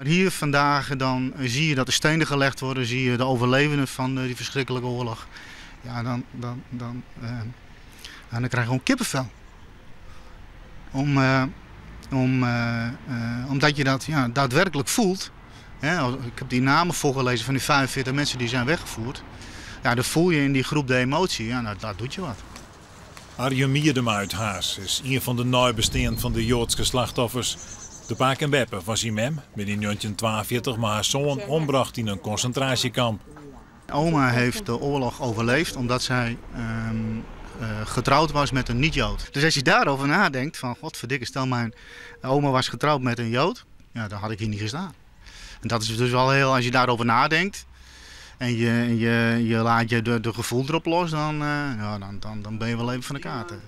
Hier vandaag dan zie je dat er stenen gelegd worden, zie je de overlevenden van die verschrikkelijke oorlog. Ja, dan krijg je gewoon kippenvel. Omdat je dat daadwerkelijk voelt. Ik heb die namen voorgelezen van die 45 mensen die zijn weggevoerd. Ja, dan voel je in die groep de emotie. Ja, nou, dat doet je wat. Arjen Mierdema uit Haas is een van de nabestaanden van de Joodse slachtoffers. De paak en beppe was hij mem, met in 1942, maar haar zoon ombracht in een concentratiekamp. Oma heeft de oorlog overleefd omdat zij getrouwd was met een niet-Jood. Dus als je daarover nadenkt, van godverdikke, stel mijn oma was getrouwd met een Jood, ja, dan had ik hier niet gestaan. En dat is dus wel heel, als je daarover nadenkt en je laat je de gevoel erop los, dan ben je wel even van de kaarten.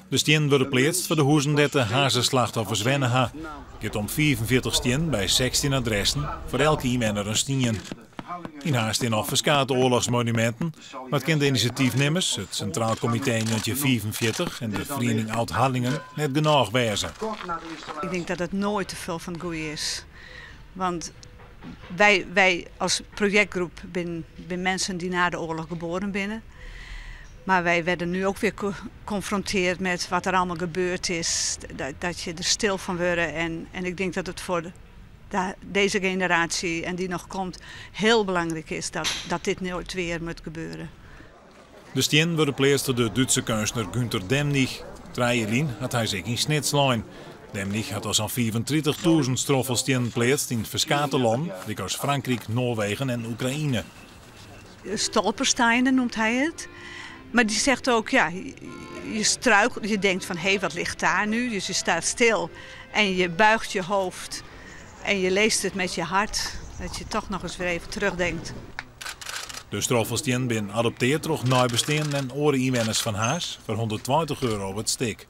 De steen wordt geplaatst voor de 130 Haarse slachtoffers wennen. Het gaat om 44 steen bij 16 adressen, voor elke iemand een steen. In Haas staan nog verschillende oorlogsmonumenten, maar het kent de initiatiefnemers, het Centraal Comité 1944 en de Vereniging Oud-Hallingen, net genoeg wezen. Ik denk dat het nooit te veel van het goede is. Want wij als projectgroep zijn mensen die na de oorlog geboren zijn. Maar wij werden nu ook weer geconfronteerd met wat er allemaal gebeurd is. Dat je er stil van wordt. En ik denk dat het voor deze generatie en die nog komt heel belangrijk is dat dit nooit weer moet gebeuren. De steen wordt geplaatst door de Duitse kunstenaar Günter Demnig. 3 jaar geleden had hij zich in Snitslein. Demnig had al zo'n 35.000 stroffelstenen geplaatst in verschillende landen, zoals Frankrijk, Noorwegen en Oekraïne. Stolpersteinen noemt hij het. Maar die zegt ook, ja, je struikelt, je denkt van, hé, wat ligt daar nu? Dus je staat stil en je buigt je hoofd en je leest het met je hart. Dat je toch nog eens weer even terugdenkt. De stroffelstenen zijn adopteerd door nabestaanden en oren-inwoners van Haas voor €120 op het stuk.